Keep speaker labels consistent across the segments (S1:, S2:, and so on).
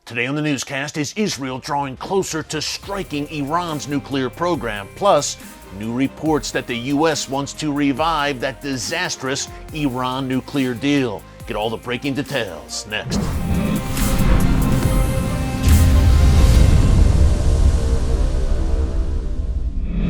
S1: Today on the newscast, is Israel drawing closer to striking Iran's nuclear program? Plus, new reports that the U.S. wants to revive that disastrous Iran nuclear deal. Get all the breaking details next.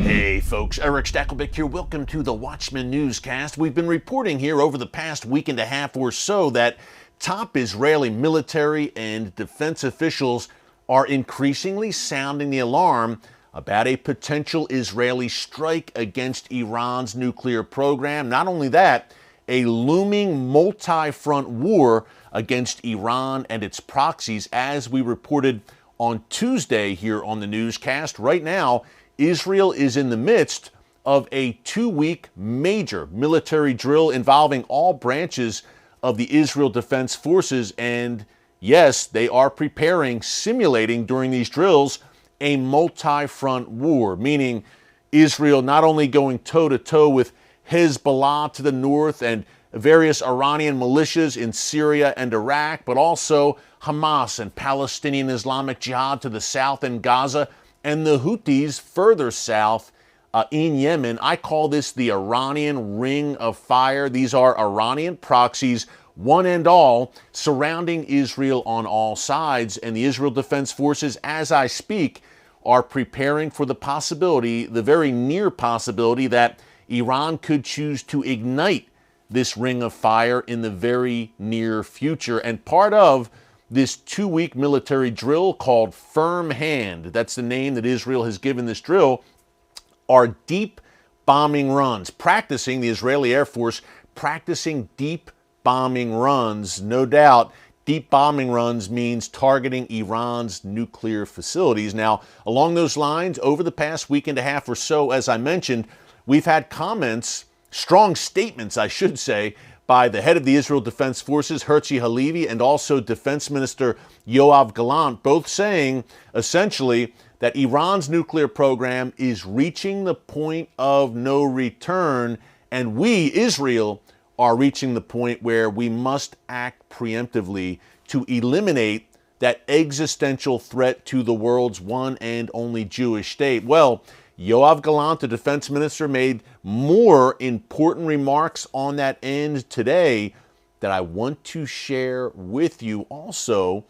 S1: Hey folks, Erick Stakelbeck here. Welcome to the Watchman Newscast. We've been reporting here over the past week and a half or so that top Israeli military and defense officials are increasingly sounding the alarm about a potential Israeli strike against Iran's nuclear program. Not only that, a looming multi-front war against Iran and its proxies, as we reported on Tuesday here on the newscast. Right now, Israel is in the midst of a 2-week major military drill involving all branches of the Israel Defense Forces, and yes, they are simulating during these drills a multi-front war, meaning Israel not only going toe-to-toe with Hezbollah to the north and various Iranian militias in Syria and Iraq, but also Hamas and Palestinian Islamic Jihad to the south in Gaza, and the Houthis further south in Yemen. I call this the Iranian Ring of Fire. These are Iranian proxies, one and all, surrounding Israel on all sides. And the Israel Defense Forces, as I speak, are preparing for the possibility, the very near possibility, that Iran could choose to ignite this Ring of Fire in the very near future. And part of this 2-week military drill called Firm Hand, that's the name that Israel has given this drill, are deep bombing runs, the Israeli Air Force practicing deep bombing runs. No doubt, deep bombing runs means targeting Iran's nuclear facilities. Now, along those lines, over the past week and a half or so, as I mentioned, we've had comments, strong statements, I should say, by the head of the Israel Defense Forces, Herzi Halevi, and also Defense Minister Yoav Gallant, both saying, essentially, that Iran's nuclear program is reaching the point of no return, and we, Israel, are reaching the point where we must act preemptively to eliminate that existential threat to the world's one and only Jewish state. Well, Yoav Gallant, the defense minister, made more important remarks on that end today that I want to share with you. Also,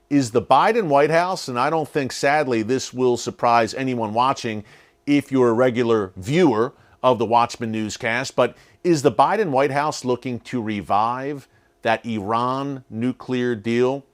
S1: is the Biden White House, and I don't think, sadly, this will surprise anyone watching if you're a regular viewer of the Watchman Newscast, but is the Biden White House looking to revive that Iran nuclear deal?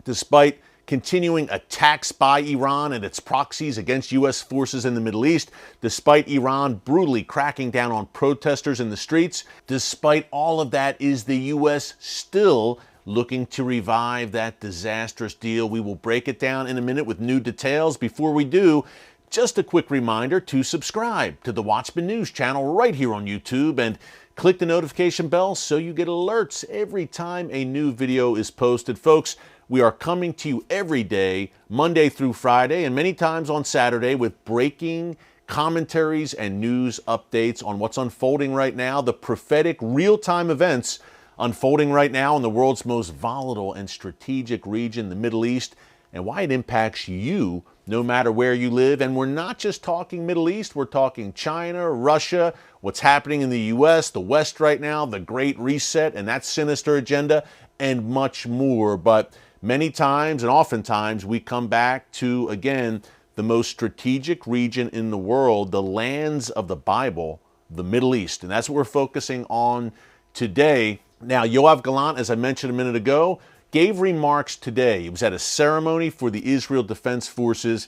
S1: Despite continuing attacks by Iran and its proxies against U.S. forces in the Middle East, despite Iran brutally cracking down on protesters in the streets, despite all of that, is the U.S. still looking to revive that disastrous deal? We will break it down in a minute with new details. Before we do, just a quick reminder to subscribe to the Watchman News channel right here on YouTube and click the notification bell so you get alerts every time a new video is posted. Folks, we are coming to you every day, Monday through Friday, and many times on Saturday, with breaking commentaries and news updates on what's unfolding right now, the prophetic real-time events unfolding right now in the world's most volatile and strategic region, the Middle East, and why it impacts you no matter where you live. And we're not just talking Middle East, we're talking China, Russia, what's happening in the U.S., the West right now, the Great Reset and that sinister agenda, and much more. But many times and oftentimes we come back to, again, the most strategic region in the world, the lands of the Bible, the Middle East. And that's what we're focusing on today. Now, Yoav Gallant, as I mentioned a minute ago, gave remarks today. He was at a ceremony for the Israel Defense Forces,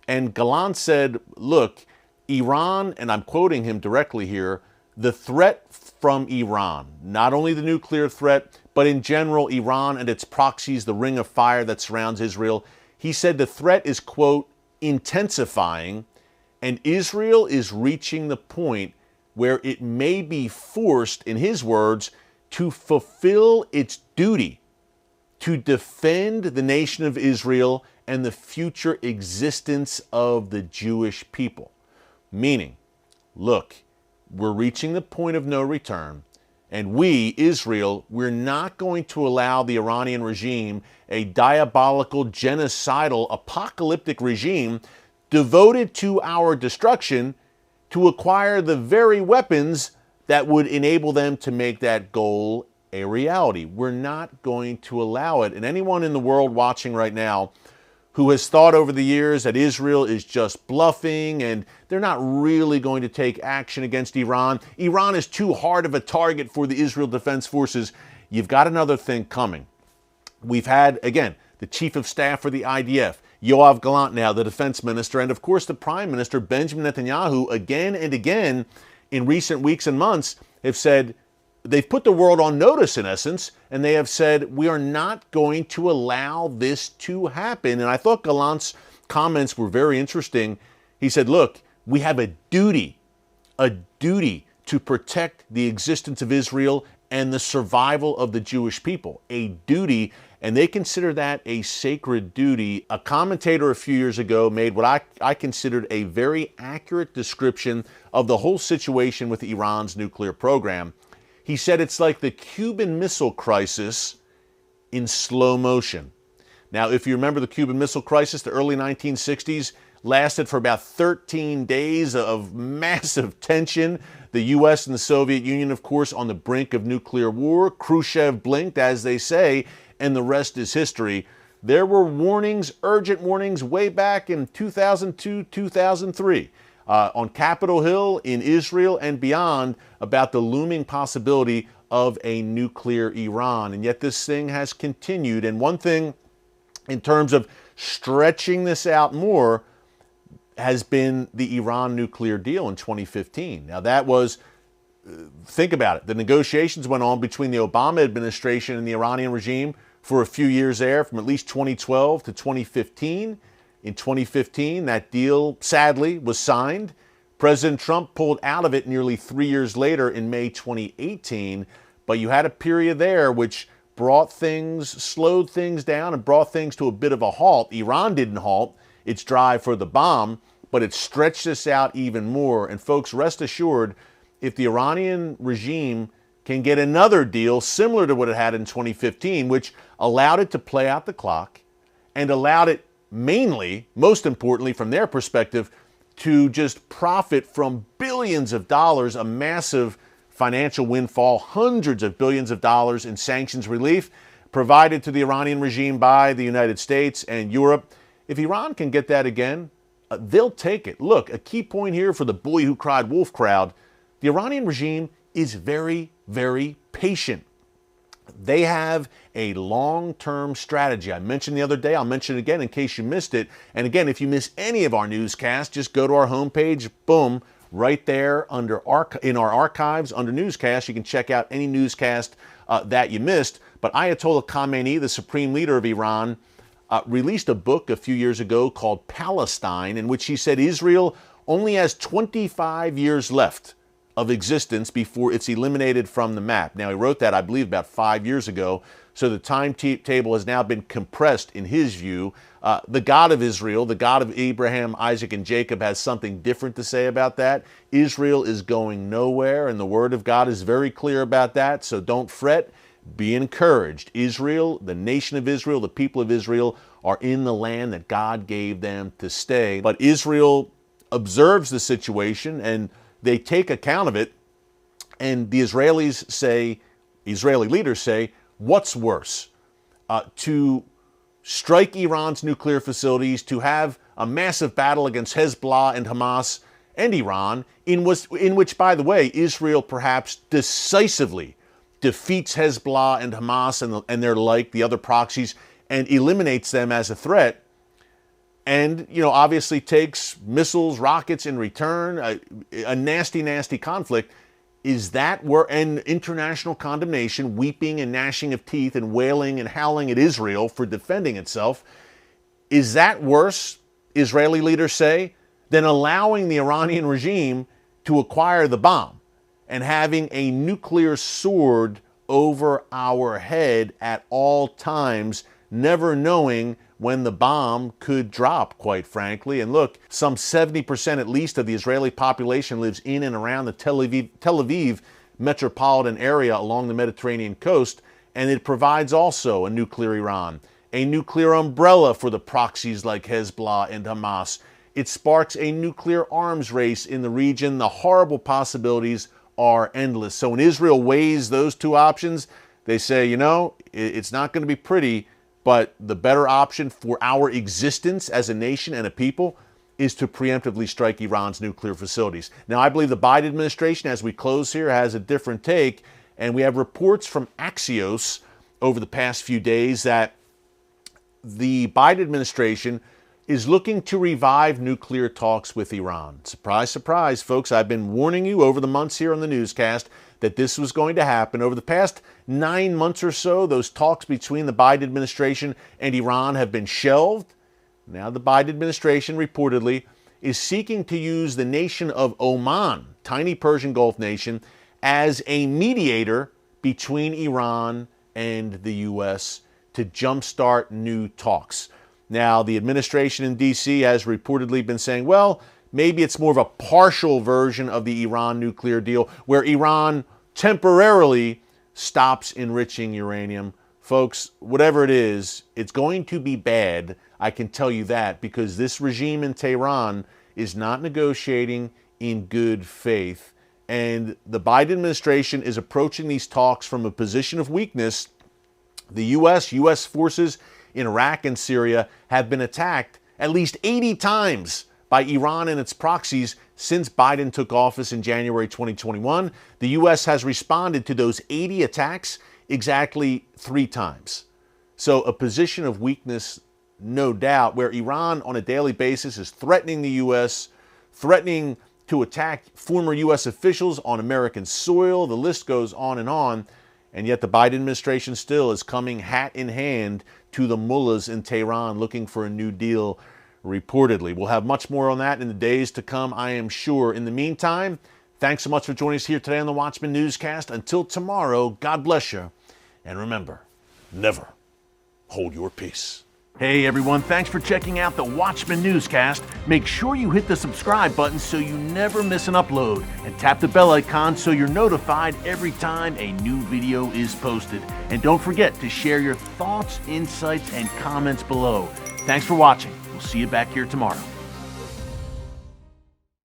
S1: and Gallant said, look, Iran, and I'm quoting him directly here, the threat from Iran, not only the nuclear threat, but in general, Iran and its proxies, the ring of fire that surrounds Israel. He said the threat is, quote, intensifying, and Israel is reaching the point where it may be forced, in his words, to fulfill its duty to defend the nation of Israel and the future existence of the Jewish people. Meaning, look, we're reaching the point of no return. And we, Israel, we're not going to allow the Iranian regime, a diabolical, genocidal, apocalyptic regime devoted to our destruction, to acquire the very weapons that would enable them to make that goal a reality. We're not going to allow it. And anyone in the world watching right now who has thought over the years that Israel is just bluffing and they're not really going to take action against Iran, Iran is too hard of a target for the Israel Defense Forces, you've got another thing coming. We've had, again, the Chief of Staff for the IDF, Yoav Gallant now, the Defense Minister, and of course the Prime Minister, Benjamin Netanyahu, again and again in recent weeks and months have said, they've put the world on notice in essence, and they have said, we are not going to allow this to happen. And I thought Gallant's comments were very interesting. He said, look, we have a duty to protect the existence of Israel and the survival of the Jewish people, a duty, and they consider that a sacred duty. A commentator a few years ago made what I considered a very accurate description of the whole situation with Iran's nuclear program. He said it's like the Cuban Missile Crisis in slow motion. Now, if you remember the Cuban Missile Crisis, the early 1960s, lasted for about 13 days of massive tension. The U.S. and the Soviet Union, of course, on the brink of nuclear war. Khrushchev blinked, as they say, and the rest is history. There were warnings, urgent warnings, way back in 2002, 2003. On Capitol Hill, in Israel, and beyond, about the looming possibility of a nuclear Iran. And yet this thing has continued. And one thing, in terms of stretching this out more, has been the Iran nuclear deal in 2015. Now that was, think about it, the negotiations went on between the Obama administration and the Iranian regime for a few years there, from at least 2012 to 2015. In 2015, that deal, sadly, was signed. President Trump pulled out of it nearly 3 years later in May 2018. But you had a period there which brought things, slowed things down and brought things to a bit of a halt. Iran didn't halt its drive for the bomb, but it stretched this out even more. And folks, rest assured, if the Iranian regime can get another deal similar to what it had in 2015, which allowed it to play out the clock and allowed it mainly, most importantly from their perspective, to just profit from billions of dollars, a massive financial windfall, hundreds of billions of dollars in sanctions relief provided to the Iranian regime by the United States and Europe. If Iran can get that again, they'll take it. Look, a key point here for the boy who cried wolf crowd, the Iranian regime is very, very patient. They have a long-term strategy. I mentioned the other day, I'll mention it again in case you missed it. And again, if you miss any of our newscasts, just go to our homepage, boom, right there in our archives under newscasts. You can check out any newscast that you missed. But Ayatollah Khamenei, the supreme leader of Iran, released a book a few years ago called Palestine, in which he said Israel only has 25 years left of existence before it's eliminated from the map. Now, he wrote that, I believe, about 5 years ago, so the timetable has now been compressed in his view. The God of Israel, the God of Abraham, Isaac, and Jacob, has something different to say about that. Israel is going nowhere, and the Word of God is very clear about that, so don't fret. Be encouraged. Israel, the nation of Israel, the people of Israel are in the land that God gave them to stay. But Israel observes the situation and they take account of it. And the Israeli leaders say, what's worse? To strike Iran's nuclear facilities, to have a massive battle against Hezbollah and Hamas and Iran, in which, by the way, Israel perhaps decisively defeats Hezbollah and Hamas and their like, the other proxies, and eliminates them as a threat, and, you know, obviously takes missiles, rockets in return, a nasty, nasty conflict. Is that where, and international condemnation, weeping and gnashing of teeth and wailing and howling at Israel for defending itself, is that worse, Israeli leaders say, than allowing the Iranian regime to acquire the bomb and having a nuclear sword over our head at all times, never knowing when the bomb could drop, quite frankly? And look, some 70% at least of the Israeli population lives in and around the Tel Aviv metropolitan area along the Mediterranean coast, and it provides also a nuclear Iran, a nuclear umbrella for the proxies like Hezbollah and Hamas. It sparks a nuclear arms race in the region. The horrible possibilities are endless. So when Israel weighs those two options, they say, you know, it's not going to be pretty, but the better option for our existence as a nation and a people is to preemptively strike Iran's nuclear facilities. Now, I believe the Biden administration, as we close here, has a different take, and we have reports from Axios over the past few days that the Biden administration is looking to revive nuclear talks with Iran. Surprise, surprise, folks. I've been warning you over the months here on the newscast that this was going to happen. Over the past 9 months or so, those talks between the Biden administration and Iran have been shelved. Now the Biden administration reportedly is seeking to use the nation of Oman, tiny Persian Gulf nation, as a mediator between Iran and the U.S. to jumpstart new talks. Now, the administration in D.C. has reportedly been saying, well, maybe it's more of a partial version of the Iran nuclear deal where Iran temporarily stops enriching uranium. Folks, whatever it is, it's going to be bad. I can tell you that, because this regime in Tehran is not negotiating in good faith. And the Biden administration is approaching these talks from a position of weakness. The U.S. forces in Iraq and Syria have been attacked at least 80 times by Iran and its proxies since Biden took office in January 2021. The U.S. has responded to those 80 attacks exactly 3 times. So a position of weakness, no doubt, where Iran on a daily basis is threatening the U.S., threatening to attack former U.S. officials on American soil. The list goes on, and yet the Biden administration still is coming hat in hand to the mullahs in Tehran looking for a new deal, reportedly. We'll have much more on that in the days to come, I am sure. In the meantime, thanks so much for joining us here today on the Watchman Newscast. Until tomorrow, God bless you, and remember, never hold your peace. Hey everyone, thanks for checking out the Watchman Newscast. Make sure you hit the subscribe button so you never miss an upload, and tap the bell icon so you're notified every time a new video is posted. And don't forget to share your thoughts, insights, and comments below. Thanks for watching. We'll see you back here tomorrow.